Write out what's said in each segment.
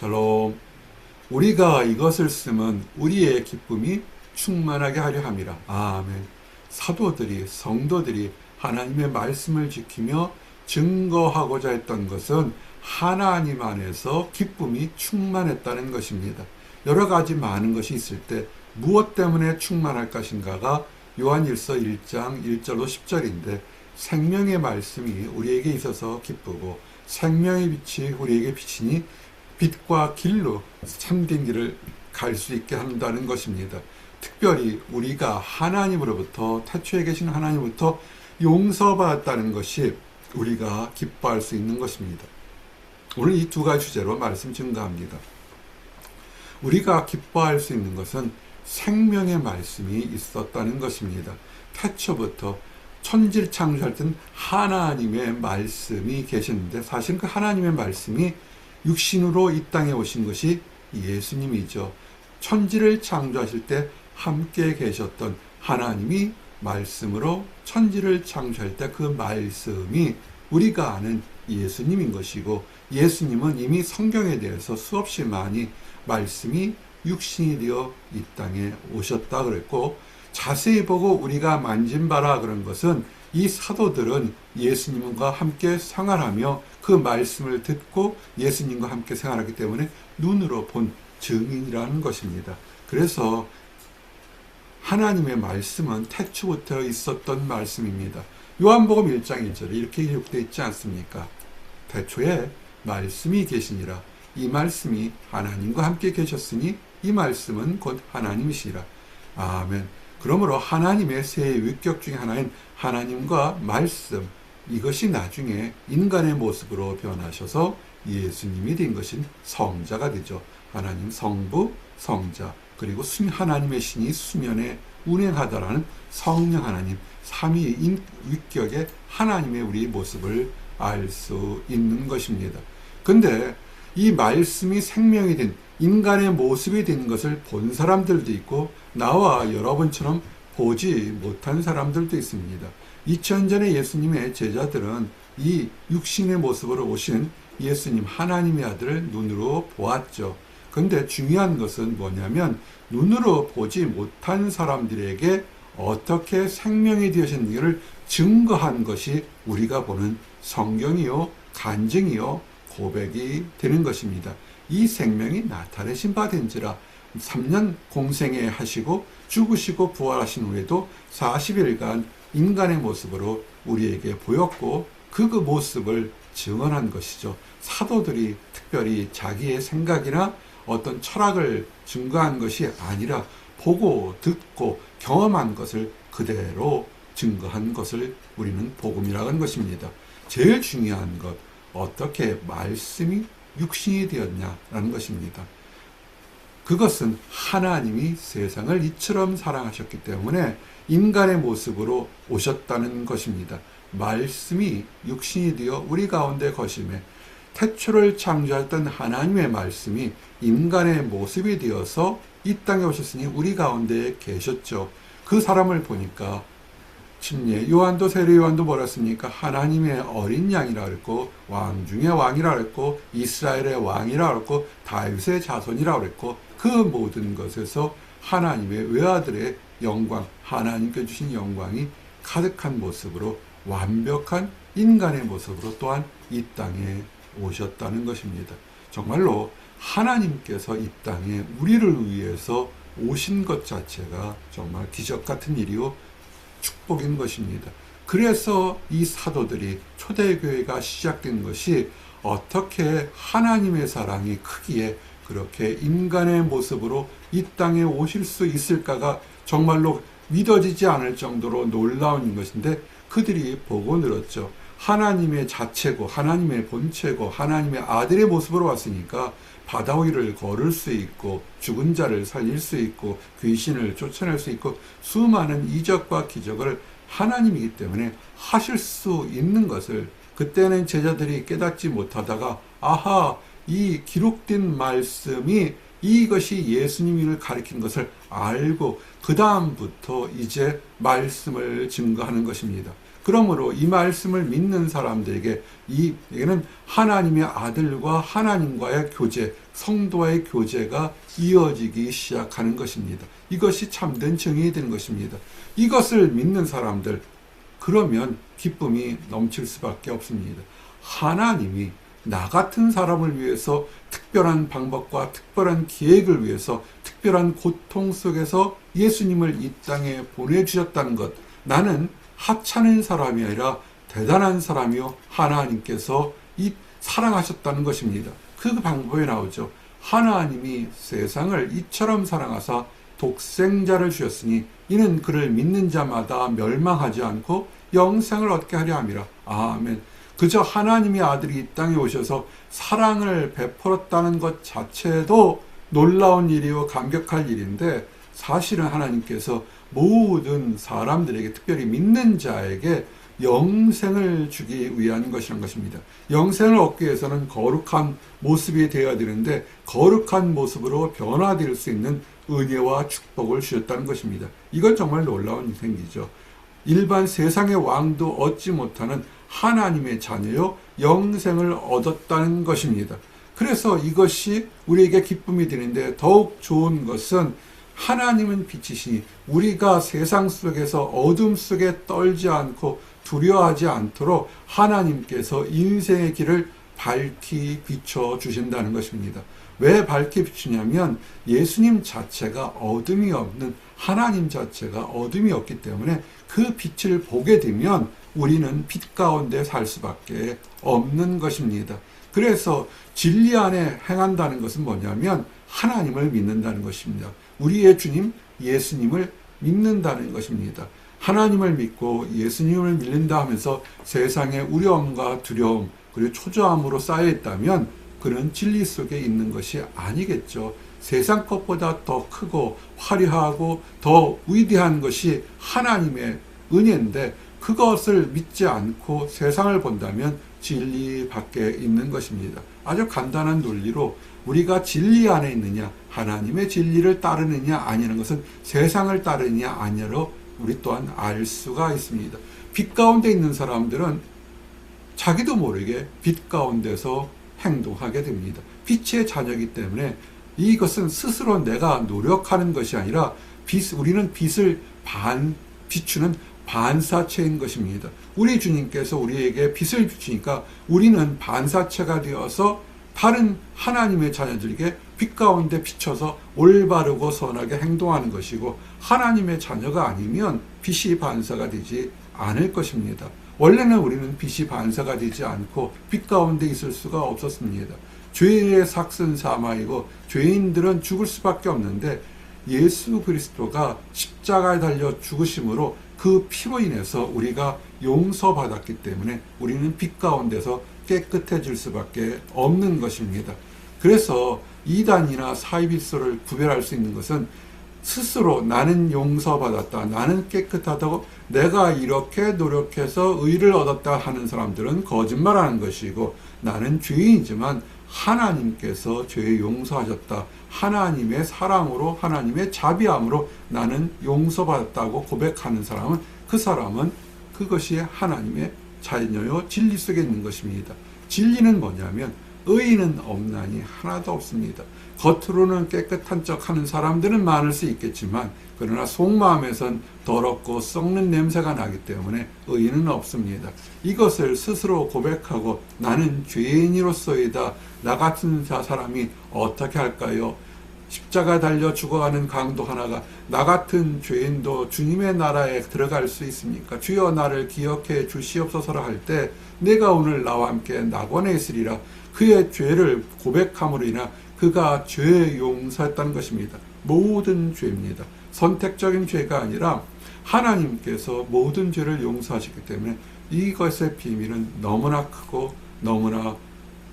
샬롬. 우리가 이것을 쓰면 우리의 기쁨이 충만하게 하려 함이라. 아멘. 사도들이, 성도들이 하나님의 말씀을 지키며 증거하고자 했던 것은 하나님 안에서 기쁨이 충만했다는 것입니다. 여러 가지 많은 것이 있을 때 무엇 때문에 충만할 것인가가 요한일서 1장 1절로 10절인데, 생명의 말씀이 우리에게 있어서 기쁘고 생명의 빛이 우리에게 비치니 빛과 길로 참된 길을 갈 수 있게 한다는 것입니다. 특별히 우리가 하나님으로부터, 태초에 계신 하나님으로부터 용서받았다는 것이 우리가 기뻐할 수 있는 것입니다. 오늘 이 두 가지 주제로 말씀 증가합니다. 우리가 기뻐할 수 있는 것은 생명의 말씀이 있었다는 것입니다. 태초부터 천지를 창조할 땐 하나님의 말씀이 계셨는데, 사실 그 하나님의 말씀이 육신으로 이 땅에 오신 것이 예수님이죠. 천지를 창조하실 때 함께 계셨던 하나님이 말씀으로 천지를 창조할 때 그 말씀이 우리가 아는 예수님인 것이고, 예수님은 이미 성경에 대해서 수없이 많이 말씀이 육신이 되어 이 땅에 오셨다 그랬고, 자세히 보고 우리가 만진 바라 그런 것은 이 사도들은 예수님과 함께 생활하며 그 말씀을 듣고 예수님과 함께 생활하기 때문에 눈으로 본 증인이라는 것입니다. 그래서 하나님의 말씀은 태초부터 있었던 말씀입니다. 요한복음 1장 1절에 이렇게 기록되어 있지 않습니까? 태초에 말씀이 계시니라. 이 말씀이 하나님과 함께 계셨으니 이 말씀은 곧 하나님이시라. 아멘. 그러므로 하나님의 세 위격 중에 하나인 하나님과 말씀, 이것이 나중에 인간의 모습으로 변하셔서 예수님이 된 것인 성자가 되죠. 하나님 성부, 성자, 그리고 하나님의 신이 수면에 운행하다라는 성령 하나님, 삼위인 위격의 하나님의 우리 모습을 알 수 있는 것입니다. 근데 이 말씀이 생명이 된 인간의 모습이 된 것을 본 사람들도 있고, 나와 여러분처럼 보지 못한 사람들도 있습니다. 2000년 전에 예수님의 제자들은 이 육신의 모습으로 오신 예수님, 하나님의 아들을 눈으로 보았죠. 근데 중요한 것은 뭐냐면, 눈으로 보지 못한 사람들에게 어떻게 생명이 되셨는지를 증거한 것이 우리가 보는 성경이요, 간증이요, 고백이 되는 것입니다. 이 생명이 나타내신 바 된지라. 3년 공생애 하시고 죽으시고 부활하신 후에도 40일간 인간의 모습으로 우리에게 보였고, 그 모습을 증언한 것이죠. 사도들이 특별히 자기의 생각이나 어떤 철학을 증거한 것이 아니라 보고 듣고 경험한 것을 그대로 증거한 것을 우리는 복음이라고 하는 것입니다. 제일 중요한 것, 어떻게 말씀이 육신이 되었냐라는 것입니다. 그것은 하나님이 세상을 이처럼 사랑하셨기 때문에 인간의 모습으로 오셨다는 것입니다. 말씀이 육신이 되어 우리 가운데 거심에, 태초를 창조했던 하나님의 말씀이 인간의 모습이 되어서 이 땅에 오셨으니 우리 가운데 계셨죠. 그 사람을 보니까 침례 요한도, 세례 요한도 뭐라 했습니까? 하나님의 어린 양이라 그랬고, 왕 중의 왕이라 그랬고, 이스라엘의 왕이라 그랬고, 다윗의 자손이라 그랬고, 그 모든 것에서 하나님의 외아들의 영광, 하나님께 주신 영광이 가득한 모습으로, 완벽한 인간의 모습으로 또한 이 땅에 오셨다는 것입니다. 정말로 하나님께서 이 땅에 우리를 위해서 오신 것 자체가 정말 기적 같은 일이요, 축복인 것입니다. 그래서 이 사도들이, 초대교회가 시작된 것이 어떻게 하나님의 사랑이 크기에 그렇게 인간의 모습으로 이 땅에 오실 수 있을까가 정말로 믿어지지 않을 정도로 놀라운 것인데, 그들이 보고 늘었죠. 하나님의 자체고 하나님의 본체고 하나님의 아들의 모습으로 왔으니까 바다 위를 걸을 수 있고, 죽은 자를 살릴 수 있고, 귀신을 쫓아낼 수 있고, 수많은 이적과 기적을 하나님이기 때문에 하실 수 있는 것을 그때는 제자들이 깨닫지 못하다가, 아하, 이 기록된 말씀이 이것이 예수님을 가리키는 것을 알고 그 다음부터 이제 말씀을 증거하는 것입니다. 그러므로 이 말씀을 믿는 사람들에게 이게는 하나님의 아들과 하나님과의 교제, 성도와의 교제가 이어지기 시작하는 것입니다. 이것이 참된 증인이 되는 것입니다. 이것을 믿는 사람들, 그러면 기쁨이 넘칠 수밖에 없습니다. 하나님이 나 같은 사람을 위해서 특별한 방법과 특별한 기획을 위해서 특별한 고통 속에서 예수님을 이 땅에 보내주셨다는 것, 나는 하찮은 사람이 아니라 대단한 사람이요 하나님께서 사랑하셨다는 것입니다. 그 방법에 나오죠. 하나님이 세상을 이처럼 사랑하사 독생자를 주셨으니 이는 그를 믿는 자마다 멸망하지 않고 영생을 얻게 하려 함이라. 아멘. 그저 하나님의 아들이 이 땅에 오셔서 사랑을 베풀었다는 것 자체도 놀라운 일이요 감격할 일인데, 사실은 하나님께서 모든 사람들에게, 특별히 믿는 자에게 영생을 주기 위한 것이란 것입니다. 영생을 얻기 위해서는 거룩한 모습이 되어야 되는데, 거룩한 모습으로 변화될 수 있는 은혜와 축복을 주셨다는 것입니다. 이건 정말 놀라운 생기죠. 일반 세상의 왕도 얻지 못하는 하나님의 자녀요 영생을 얻었다는 것입니다. 그래서 이것이 우리에게 기쁨이 되는데, 더욱 좋은 것은 하나님은 빛이시니 우리가 세상 속에서 어둠 속에 떨지 않고 두려워하지 않도록 하나님께서 인생의 길을 밝히 비춰주신다는 것입니다. 왜 밝히 비추냐면 예수님 자체가 어둠이 없는, 하나님 자체가 어둠이 없기 때문에 그 빛을 보게 되면 우리는 빛 가운데 살 수밖에 없는 것입니다. 그래서 진리 안에 행한다는 것은 뭐냐면 하나님을 믿는다는 것입니다. 우리의 주님 예수님을 믿는다는 것입니다. 하나님을 믿고 예수님을 믿는다 하면서 세상의 우려움과 두려움 그리고 초조함으로 쌓여있다면 그는 진리 속에 있는 것이 아니겠죠. 세상 것보다 더 크고 화려하고 더 위대한 것이 하나님의 은혜인데, 그것을 믿지 않고 세상을 본다면 진리 밖에 있는 것입니다. 아주 간단한 논리로 우리가 진리 안에 있느냐, 하나님의 진리를 따르느냐 아니라는 것은 세상을 따르느냐 아니냐로 우리 또한 알 수가 있습니다. 빛 가운데 있는 사람들은 자기도 모르게 빛 가운데서 행동하게 됩니다. 빛의 자녀이기 때문에 이것은 스스로 내가 노력하는 것이 아니라 우리는 빛을 비추는 반사체인 것입니다. 우리 주님께서 우리에게 빛을 비추니까 우리는 반사체가 되어서 다른 하나님의 자녀들에게 빛 가운데 비춰서 올바르고 선하게 행동하는 것이고, 하나님의 자녀가 아니면 빛이 반사가 되지 않을 것입니다. 원래는 우리는 빛이 반사가 되지 않고 빛 가운데 있을 수가 없었습니다. 죄의 삭슨 사마이고 죄인들은 죽을 수밖에 없는데, 예수 그리스도가 십자가에 달려 죽으심으로 그 피로 인해서 우리가 용서받았기 때문에 우리는 빛 가운데서 깨끗해질 수밖에 없는 것입니다. 그래서 이단이나 사이비스를 구별할 수 있는 것은 스스로 나는 용서받았다, 나는 깨끗하다고 내가 이렇게 노력해서 의를 얻었다 하는 사람들은 거짓말하는 것이고, 나는 죄인이지만 하나님께서 죄 용서하셨다, 하나님의 사랑으로 하나님의 자비함으로 나는 용서받았다고 고백하는 사람은, 그 사람은 그것이 하나님의 자녀요 진리 속에 있는 것입니다. 진리는 뭐냐면 의인은 없나니 하나도 없습니다. 겉으로는 깨끗한 척하는 사람들은 많을 수 있겠지만 그러나 속마음에선 더럽고 썩는 냄새가 나기 때문에 의인은 없습니다. 이것을 스스로 고백하고 나는 죄인으로서이다, 나 같은 사람이 어떻게 할까요? 십자가 달려 죽어가는 강도 하나가 나 같은 죄인도 주님의 나라에 들어갈 수 있습니까? 주여 나를 기억해 주시옵소서라 할 때 내가 오늘 나와 함께 낙원에 있으리라. 그의 죄를 고백함으로 인하 그가 죄 용서했다는 것입니다. 모든 죄입니다. 선택적인 죄가 아니라 하나님께서 모든 죄를 용서하셨기 때문에 이것의 비밀은 너무나 크고 너무나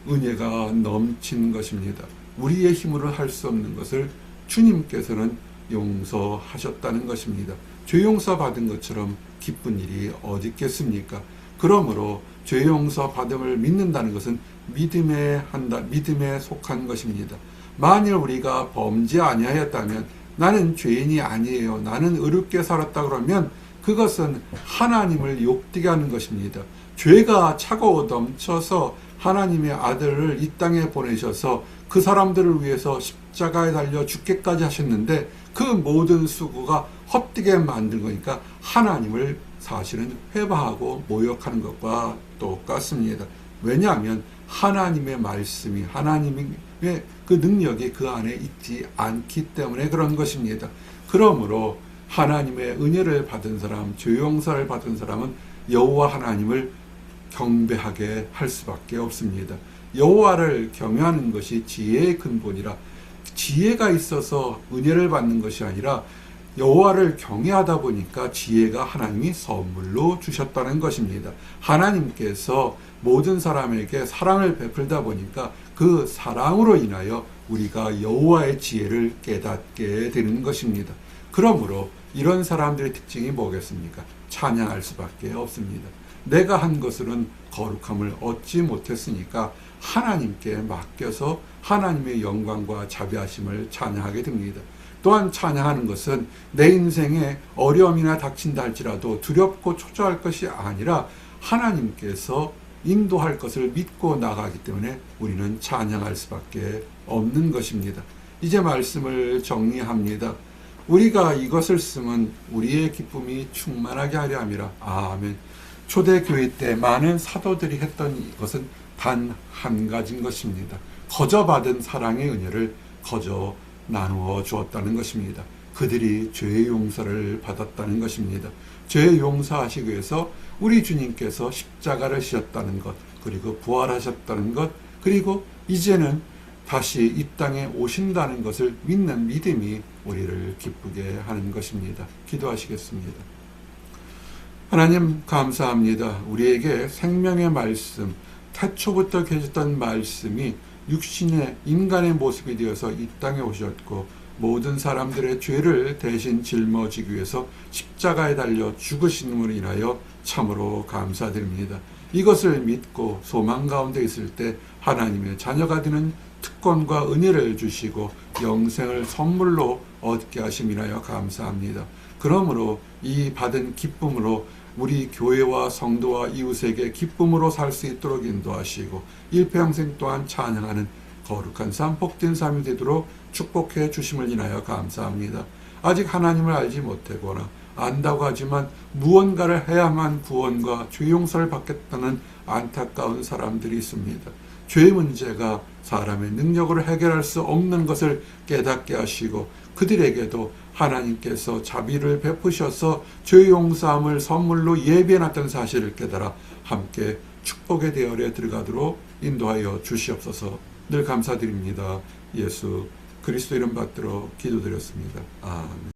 은혜가 넘치는 것입니다. 우리의 힘으로 할 수 없는 것을 주님께서는 용서하셨다는 것입니다. 죄 용서 받은 것처럼 기쁜 일이 어디 있겠습니까? 그러므로 죄 용서 받음을 믿는다는 것은 믿음에 속한 것입니다. 만일 우리가 범죄 아니하였다면 나는 죄인이 아니에요, 나는 의롭게 살았다 그러면 그것은 하나님을 욕되게 하는 것입니다. 죄가 차고 넘쳐서 하나님의 아들을 이 땅에 보내셔서 그 사람들을 위해서 십자가에 달려 죽게까지 하셨는데 그 모든 수고가 헛되게 만든 거니까 하나님을 사실은 회방하고 모욕하는 것과 똑같습니다. 왜냐하면 하나님의 말씀이, 하나님의 그 능력이 그 안에 있지 않기 때문에 그런 것입니다. 그러므로 하나님의 은혜를 받은 사람, 죄 용서를 받은 사람은 여호와 하나님을 경배하게 할 수밖에 없습니다. 여호와를 경외하는 것이 지혜의 근본이라, 지혜가 있어서 은혜를 받는 것이 아니라 여호와를 경외하다 보니까 지혜가 하나님이 선물로 주셨다는 것입니다. 하나님께서 모든 사람에게 사랑을 베풀다 보니까 그 사랑으로 인하여 우리가 여호와의 지혜를 깨닫게 되는 것입니다. 그러므로 이런 사람들의 특징이 뭐겠습니까? 찬양할 수밖에 없습니다. 내가 한 것으로는 거룩함을 얻지 못했으니까 하나님께 맡겨서 하나님의 영광과 자비하심을 찬양하게 됩니다. 또한 찬양하는 것은 내 인생에 어려움이나 닥친다 할지라도 두렵고 초조할 것이 아니라 하나님께서 인도할 것을 믿고 나가기 때문에 우리는 찬양할 수밖에 없는 것입니다. 이제 말씀을 정리합니다. 우리가 이것을 쓰면 우리의 기쁨이 충만하게 하려 함이라. 아멘. 초대교회 때 많은 사도들이 했던 것은 단 한 가지인 것입니다. 거저 받은 사랑의 은혜를 거저 나누어 주었다는 것입니다. 그들이 죄의 용서를 받았다는 것입니다. 죄의 용서하시기 위해서 우리 주님께서 십자가를 지셨다는 것, 그리고 부활하셨다는 것, 그리고 이제는 다시 이 땅에 오신다는 것을 믿는 믿음이 우리를 기쁘게 하는 것입니다. 기도하시겠습니다. 하나님 감사합니다. 우리에게 생명의 말씀, 태초부터 계셨던 말씀이 육신의 인간의 모습이 되어서 이 땅에 오셨고 모든 사람들의 죄를 대신 짊어지기 위해서 십자가에 달려 죽으심으로 인하여 참으로 감사드립니다. 이것을 믿고 소망 가운데 있을 때 하나님의 자녀가 되는 특권과 은혜를 주시고 영생을 선물로 얻게 하심이라여 감사합니다. 그러므로 이 받은 기쁨으로 우리 교회와 성도와 이웃에게 기쁨으로 살 수 있도록 인도하시고 일평생 또한 찬양하는 거룩한 삶, 복된 삶이 되도록 축복해 주심을 인하여 감사합니다. 아직 하나님을 알지 못하거나 안다고 하지만 무언가를 해야만 구원과 죄 용서를 받겠다는 안타까운 사람들이 있습니다. 죄의 문제가 사람의 능력으로 해결할 수 없는 것을 깨닫게 하시고 그들에게도 하나님께서 자비를 베푸셔서 죄 용서함을 선물로 예비해놨던 사실을 깨달아 함께 축복의 대열에 들어가도록 인도하여 주시옵소서. 늘 감사드립니다. 예수 그리스도 이름 받들어 기도드렸습니다. 아멘.